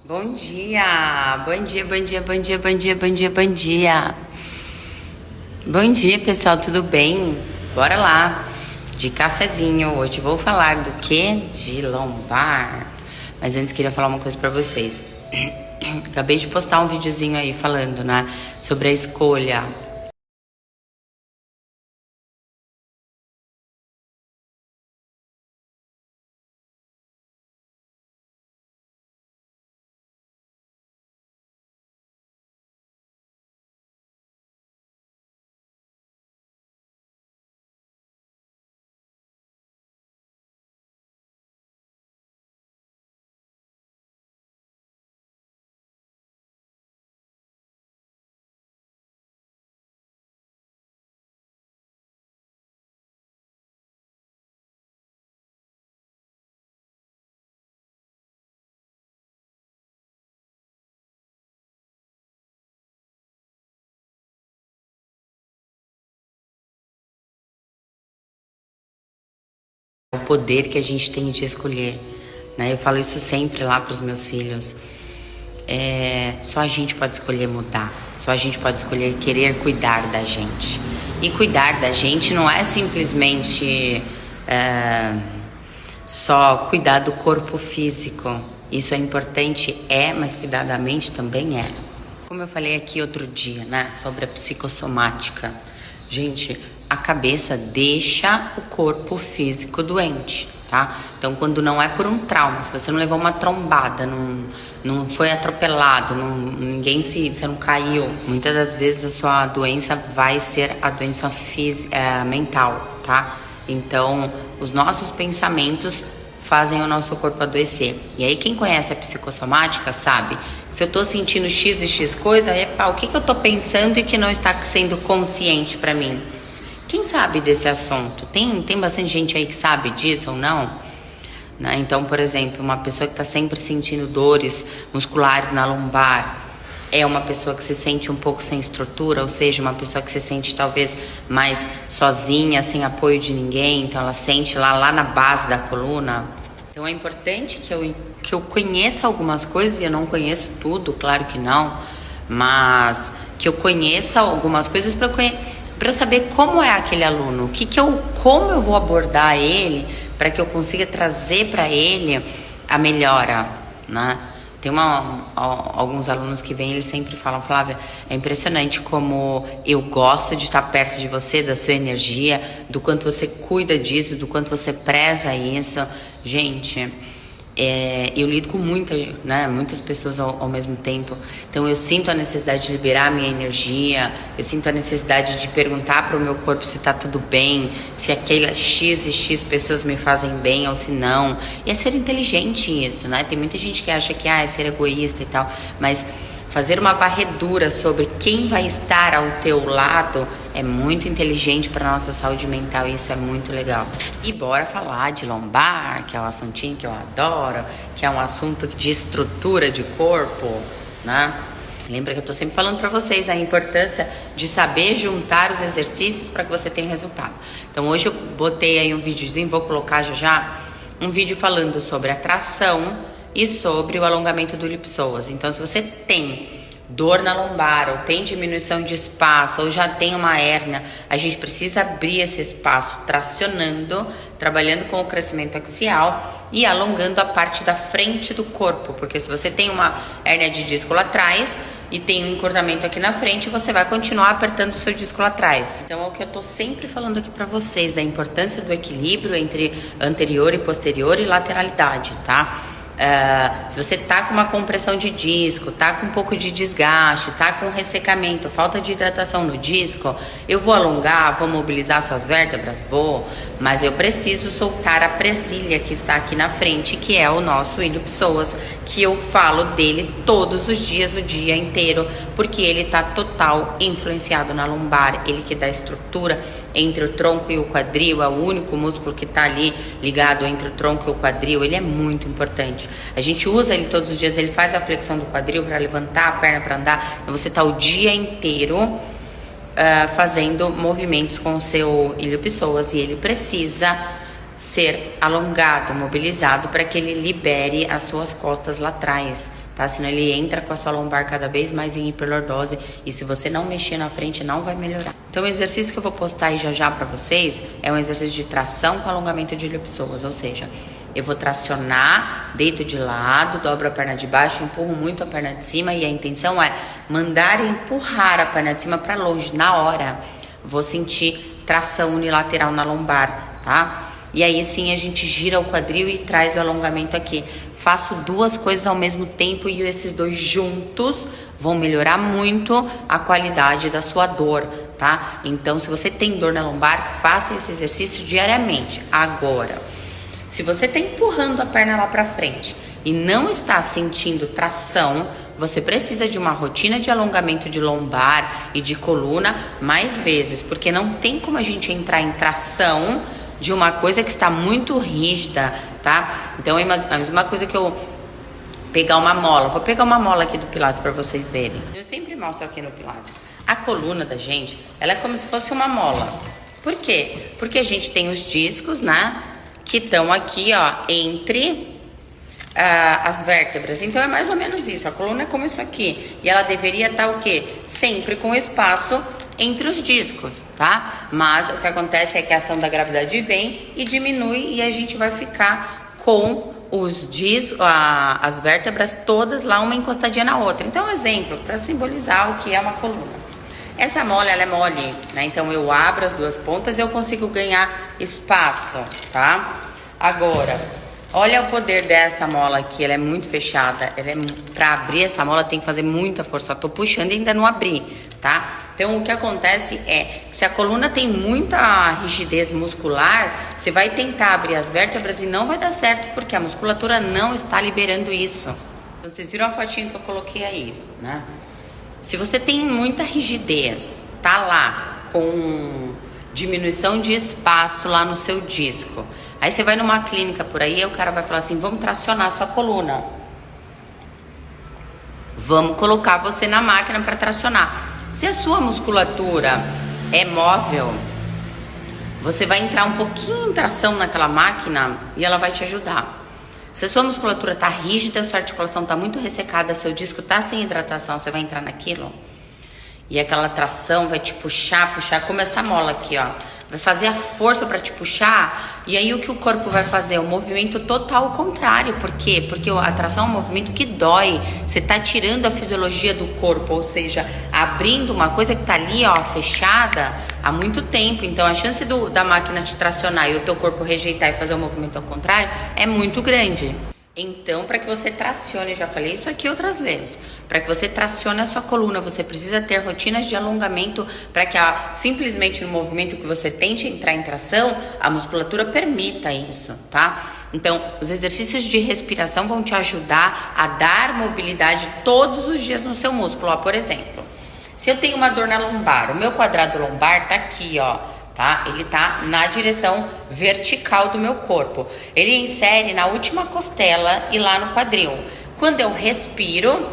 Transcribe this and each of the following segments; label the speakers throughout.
Speaker 1: Bom dia, bom dia, bom dia, bom dia, bom dia, bom dia, bom dia. Bom dia, pessoal, tudo bem? Bora lá, de cafezinho. Hoje vou falar do que? De lombar. Mas antes queria falar uma coisa pra vocês. Acabei de postar um videozinho aí falando, né, sobre a escolha. O poder que a gente tem de escolher, né? Eu falo isso sempre lá para os meus filhos. Só a gente pode escolher mudar, só a gente pode escolher querer cuidar da gente. E cuidar da gente não é simplesmente só cuidar do corpo físico. Isso é importante, mas cuidar da mente também é. Como eu falei aqui outro dia, né, sobre a psicossomática. Gente, a cabeça deixa o corpo físico doente, tá? Então, quando não é por um trauma, se você não levou uma trombada, não foi atropelado, você não caiu, muitas das vezes a sua doença vai ser a doença mental, tá? Então, os nossos pensamentos fazem o nosso corpo adoecer. E aí quem conhece a psicossomática sabe que se eu tô sentindo X e X coisa, o que eu tô pensando e que não está sendo consciente para mim? Quem sabe desse assunto? Tem bastante gente aí que sabe disso ou não? Né? Então, por exemplo, uma pessoa que está sempre sentindo dores musculares na lombar, é uma pessoa que se sente um pouco sem estrutura, ou seja, uma pessoa que se sente talvez mais sozinha, sem apoio de ninguém, então ela sente lá na base da coluna. Então é importante que eu conheça algumas coisas, e eu não conheço tudo, claro que não, mas que eu conheça algumas coisas para eu saber como é aquele aluno, como eu vou abordar ele, para que eu consiga trazer para ele a melhora, né? Tem alguns alunos que vêm, eles sempre falam: Flávia, é impressionante como eu gosto de estar perto de você, da sua energia, do quanto você cuida disso, do quanto você preza isso. Gente, eu lido com muitas pessoas ao mesmo tempo, então eu sinto a necessidade de liberar a minha energia, eu sinto a necessidade de perguntar para o meu corpo se está tudo bem, se aquelas X e X pessoas me fazem bem ou se não. E é ser inteligente isso, né? Tem muita gente que acha que é ser egoísta e tal, mas fazer uma varredura sobre quem vai estar ao teu lado é muito inteligente para a nossa saúde mental, e isso é muito legal. E bora falar de lombar, que é um assuntinho que eu adoro, que é um assunto de estrutura de corpo, né? Lembra que eu tô sempre falando para vocês a importância de saber juntar os exercícios para que você tenha resultado. Então hoje eu botei aí um videozinho, vou colocar já um vídeo falando sobre a tração e sobre o alongamento do iliopsoas. Então, se você tem dor na lombar, ou tem diminuição de espaço, ou já tem uma hérnia, a gente precisa abrir esse espaço tracionando, trabalhando com o crescimento axial e alongando a parte da frente do corpo, porque se você tem uma hérnia de disco lá atrás e tem um encurtamento aqui na frente, você vai continuar apertando o seu disco lá atrás. Então é o que eu tô sempre falando aqui para vocês, da importância do equilíbrio entre anterior e posterior e lateralidade, tá? Se você tá com uma compressão de disco, tá com um pouco de desgaste, tá com ressecamento, falta de hidratação no disco, eu vou alongar, vou mobilizar suas vértebras? Vou, mas eu preciso soltar a presilha que está aqui na frente, que é o nosso iliopsoas, que eu falo dele todos os dias, o dia inteiro, porque ele tá total influenciado na lombar, ele que dá estrutura entre o tronco e o quadril, é o único músculo que tá ali ligado entre o tronco e o quadril, ele é muito importante. A gente usa ele todos os dias, ele faz a flexão do quadril para levantar a perna para andar. Então você tá o dia inteiro fazendo movimentos com o seu iliopsoas, e ele precisa ser alongado, mobilizado, para que ele libere as suas costas lá atrás, tá? Senão ele entra com a sua lombar cada vez mais em hiperlordose e se você não mexer na frente não vai melhorar. Então o exercício que eu vou postar aí já para vocês é um exercício de tração com alongamento de ilhopsoas, ou seja, eu vou tracionar, deito de lado, dobro a perna de baixo, empurro muito a perna de cima e a intenção é mandar empurrar a perna de cima para longe. Na hora, vou sentir tração unilateral na lombar, tá? E aí sim a gente gira o quadril e traz o alongamento aqui. Faço duas coisas ao mesmo tempo e esses dois juntos vão melhorar muito a qualidade da sua dor, tá? Então, se você tem dor na lombar, faça esse exercício diariamente. Agora, se você está empurrando a perna lá para frente e não está sentindo tração, você precisa de uma rotina de alongamento de lombar e de coluna mais vezes, porque não tem como a gente entrar em tração de uma coisa que está muito rígida, tá? Então é a mesma coisa que eu pegar uma mola. Vou pegar uma mola aqui do Pilates para vocês verem. Eu sempre mostro aqui no Pilates. A coluna da gente, ela é como se fosse uma mola. Por quê? Porque a gente tem os discos, né? Que estão aqui, ó, entre as vértebras. Então é mais ou menos isso. A coluna é como isso aqui. E ela deveria estar o quê? Sempre com espaço entre os discos, tá? Mas o que acontece é que a ação da gravidade vem e diminui e a gente vai ficar com os discos, as vértebras todas lá, uma encostadinha na outra. Então, um exemplo, para simbolizar o que é uma coluna. Essa mola, ela é mole, né? Então, eu abro as duas pontas e eu consigo ganhar espaço, tá? Agora, olha o poder dessa mola aqui, ela é muito fechada. Para abrir essa mola tem que fazer muita força. Eu tô puxando e ainda não abri, tá? Então, o que acontece é que se a coluna tem muita rigidez muscular, você vai tentar abrir as vértebras e não vai dar certo, porque a musculatura não está liberando isso. Então, vocês viram a fotinha que eu coloquei aí, né? Se você tem muita rigidez, tá lá com diminuição de espaço lá no seu disco, aí você vai numa clínica por aí, o cara vai falar assim, vamos tracionar a sua coluna. Vamos colocar você na máquina para tracionar. Se a sua musculatura é móvel, você vai entrar um pouquinho em tração naquela máquina e ela vai te ajudar. Se a sua musculatura está rígida, sua articulação está muito ressecada, seu disco está sem hidratação, você vai entrar naquilo e aquela tração vai te puxar, como essa mola aqui, ó. Vai fazer a força para te puxar e aí o que o corpo vai fazer? O movimento total contrário. Por quê? Porque a tração é um movimento que dói. Você tá tirando a fisiologia do corpo, ou seja, abrindo uma coisa que tá ali, ó, fechada há muito tempo. Então a chance da máquina te tracionar e o teu corpo rejeitar e fazer o movimento ao contrário é muito grande. Então, para que você tracione, já falei isso aqui outras vezes, para que você tracione a sua coluna, você precisa ter rotinas de alongamento para que simplesmente no movimento que você tente entrar em tração, a musculatura permita isso, tá? Então, os exercícios de respiração vão te ajudar a dar mobilidade todos os dias no seu músculo. Ó, por exemplo, se eu tenho uma dor na lombar, o meu quadrado lombar tá aqui, ó. Tá? Ele tá na direção vertical do meu corpo. Ele insere na última costela e lá no quadril. Quando eu respiro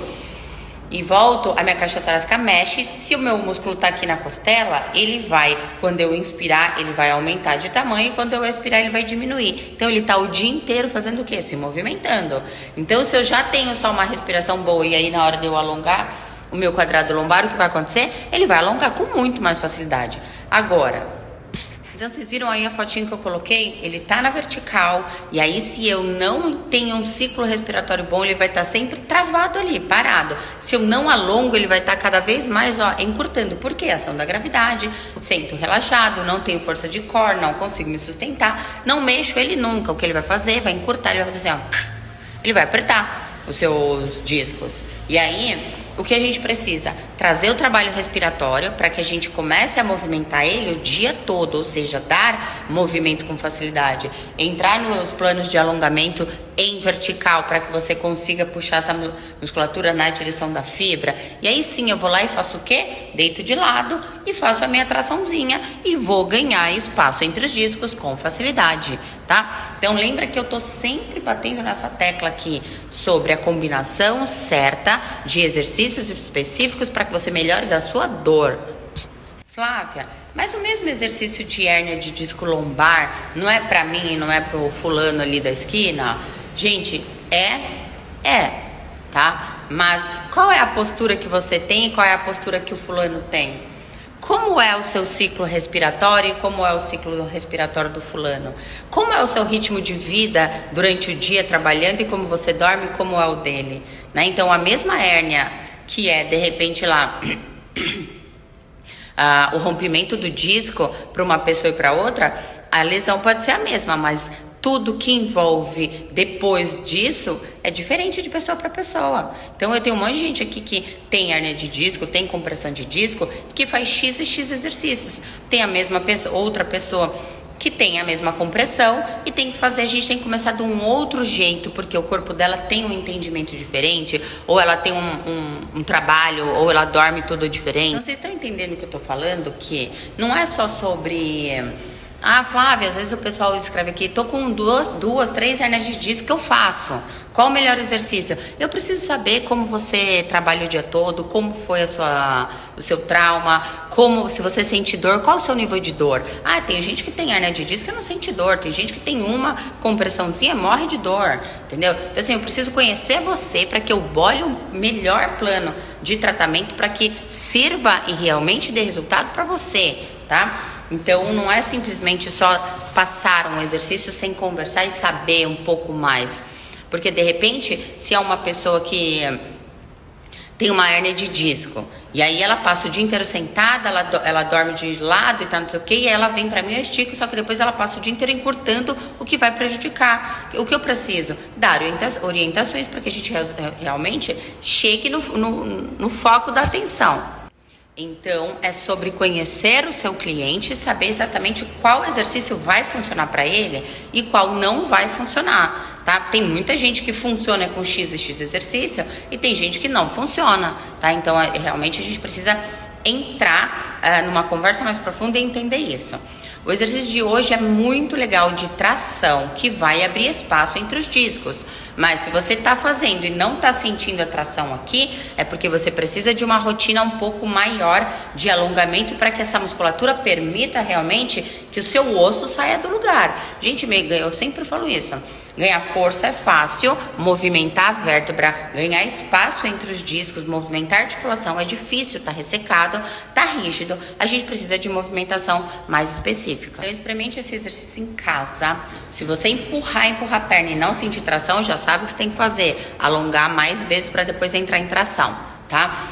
Speaker 1: e volto, a minha caixa torácica mexe. Se o meu músculo tá aqui na costela, ele vai, quando eu inspirar, ele vai aumentar de tamanho. E quando eu expirar, ele vai diminuir. Então, ele tá o dia inteiro fazendo o quê? Se movimentando. Então, se eu já tenho só uma respiração boa e aí na hora de eu alongar o meu quadrado lombar, o que vai acontecer? Ele vai alongar com muito mais facilidade. Agora, então vocês viram aí a fotinha que eu coloquei? Ele tá na vertical e aí se eu não tenho um ciclo respiratório bom, ele vai estar sempre travado ali, parado. Se eu não alongo, ele vai estar cada vez mais, ó, encurtando. Por quê? Ação da gravidade, sento relaxado, não tenho força de core, não consigo me sustentar, não mexo ele nunca. O que ele vai fazer? Vai encurtar, ele vai fazer assim, ó. Ele vai apertar os seus discos. E aí, o que a gente precisa? Trazer o trabalho respiratório para que a gente comece a movimentar ele o dia todo, ou seja, dar movimento com facilidade. Entrar nos planos de alongamento em vertical para que você consiga puxar essa musculatura na direção da fibra. E aí sim, eu vou lá e faço o quê? Deito de lado e faço a minha traçãozinha e vou ganhar espaço entre os discos com facilidade, tá? Então lembra que eu tô sempre batendo nessa tecla aqui sobre a combinação certa de exercícios específicos para que você melhore da sua dor. Flávia, Mas o mesmo exercício de hérnia de disco lombar não é pra mim e não é pro fulano ali da esquina? Gente, tá? Mas qual é a postura que você tem e qual é a postura que o fulano tem? Como é o seu ciclo respiratório e como é o ciclo respiratório do fulano? Como é o seu ritmo de vida durante o dia trabalhando e como você dorme e como é o dele? Né? Então, a mesma hérnia que é, de repente, lá... o rompimento do disco para uma pessoa e para outra, a lesão pode ser a mesma, mas tudo que envolve depois disso é diferente de pessoa para pessoa. Então eu tenho um monte de gente aqui que tem hérnia de disco, tem compressão de disco, que faz X e X exercícios. Tem a mesma pessoa, outra pessoa que tem a mesma compressão e tem que fazer, a gente tem que começar de um outro jeito, porque o corpo dela tem um entendimento diferente, ou ela tem um trabalho, ou ela dorme tudo diferente. Então vocês estão entendendo o que eu tô falando? Que não é só sobre... Ah, Flávia, às vezes o pessoal escreve aqui, tô com duas, três hérnias de disco, o que eu faço? Qual o melhor exercício? Eu preciso saber como você trabalha o dia todo, como foi o seu trauma, se você sente dor, qual o seu nível de dor. Ah, tem gente que tem hérnia de disco e não sente dor, tem gente que tem uma compressãozinha e morre de dor, entendeu? Então assim, eu preciso conhecer você para que eu bole um melhor plano de tratamento para que sirva e realmente dê resultado para você, tá? Então, não é simplesmente só passar um exercício sem conversar e saber um pouco mais. Porque, de repente, se é uma pessoa que tem uma hérnia de disco, e aí ela passa o dia inteiro sentada, ela dorme de lado e tal, não sei o que, e aí ela vem pra mim, eu estico, só que depois ela passa o dia inteiro encurtando, o que vai prejudicar. O que eu preciso? Dar orientações para que a gente realmente chegue no foco da atenção. Então, é sobre conhecer o seu cliente, saber exatamente qual exercício vai funcionar para ele e qual não vai funcionar, tá? Tem muita gente que funciona com X e X exercício e tem gente que não funciona, tá? Então, realmente a gente precisa entrar numa conversa mais profunda e entender isso. O exercício de hoje é muito legal de tração, que vai abrir espaço entre os discos. Mas se você está fazendo e não está sentindo a tração aqui, é porque você precisa de uma rotina um pouco maior de alongamento para que essa musculatura permita realmente que o seu osso saia do lugar. Gente, eu sempre falo isso. Ganhar força é fácil, movimentar a vértebra, ganhar espaço entre os discos, movimentar a articulação é difícil, tá ressecado, tá rígido. A gente precisa de movimentação mais específica. Então experimente esse exercício em casa. Se você empurrar a perna e não sentir tração, já sabe o que você tem que fazer. Alongar mais vezes para depois entrar em tração, tá?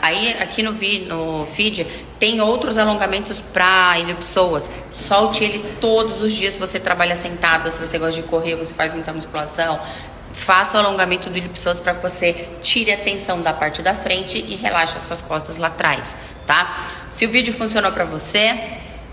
Speaker 1: Aí aqui no feed tem outros alongamentos para ilipsoas. Solte ele todos os dias se você trabalha sentado, se você gosta de correr, você faz muita musculação. Faça o alongamento do ilipsoas para que você tire a tensão da parte da frente e relaxe as suas costas lá atrás, tá? Se o vídeo funcionou para você,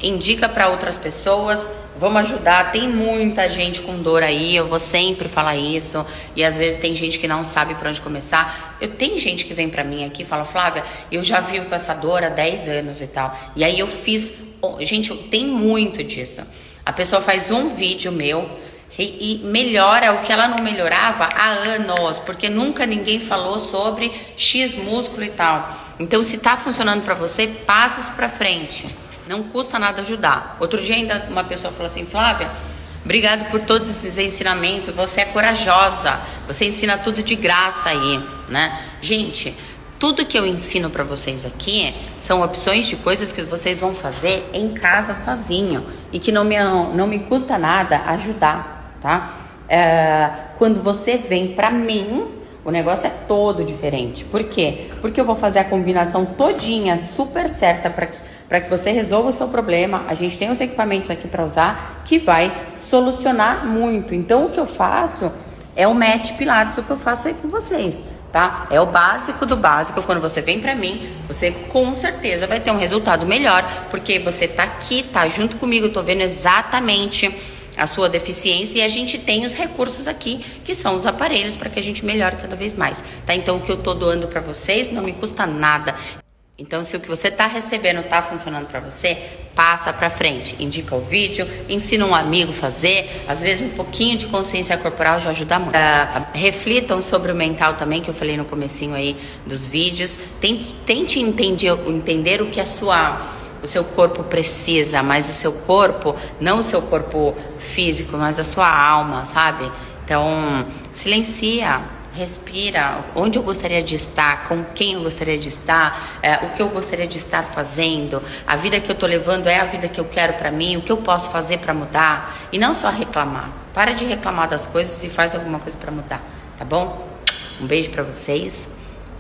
Speaker 1: indica para outras pessoas. Vamos ajudar, tem muita gente com dor aí, eu vou sempre falar isso, e às vezes tem gente que não sabe por onde começar. Tem gente que vem pra mim aqui e fala, Flávia, eu já vivo com essa dor há 10 anos e tal, e aí eu fiz, gente, tem muito disso. A pessoa faz um vídeo meu e melhora o que ela não melhorava há anos, porque nunca ninguém falou sobre X músculo e tal. Então, se tá funcionando pra você, passa isso pra frente. Não custa nada ajudar. Outro dia ainda uma pessoa falou assim, Flávia, obrigado por todos esses ensinamentos, você é corajosa, você ensina tudo de graça aí, né? Gente, tudo que eu ensino pra vocês aqui são opções de coisas que vocês vão fazer em casa sozinho e que não me custa nada ajudar, tá? Quando você vem pra mim, o negócio é todo diferente. Por quê? Porque eu vou fazer a combinação todinha, super certa para que você resolva o seu problema. A gente tem os equipamentos aqui para usar que vai solucionar muito. Então, o que eu faço é o Match Pilates, o que eu faço aí com vocês, tá? É o básico do básico. Quando você vem para mim, você com certeza vai ter um resultado melhor, porque você tá aqui, tá junto comigo, eu tô vendo exatamente a sua deficiência e a gente tem os recursos aqui, que são os aparelhos, para que a gente melhore cada vez mais, tá? Então, o que eu tô doando para vocês não me custa nada. Então, se o que você está recebendo está funcionando para você, passa para frente, indica o vídeo, ensina um amigo a fazer. Às vezes um pouquinho de consciência corporal já ajuda muito. Reflitam sobre o mental também, que eu falei no comecinho aí dos vídeos. Tente entender o que a sua o seu corpo precisa, mas o seu corpo, não o seu corpo físico, mas a sua alma, sabe? Então, silencia, respira, onde eu gostaria de estar, com quem eu gostaria de estar, o que eu gostaria de estar fazendo, a vida que eu tô levando é a vida que eu quero pra mim, o que eu posso fazer pra mudar, e não só reclamar. Para de reclamar das coisas e faz alguma coisa pra mudar, tá bom? Um beijo pra vocês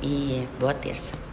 Speaker 1: e boa terça.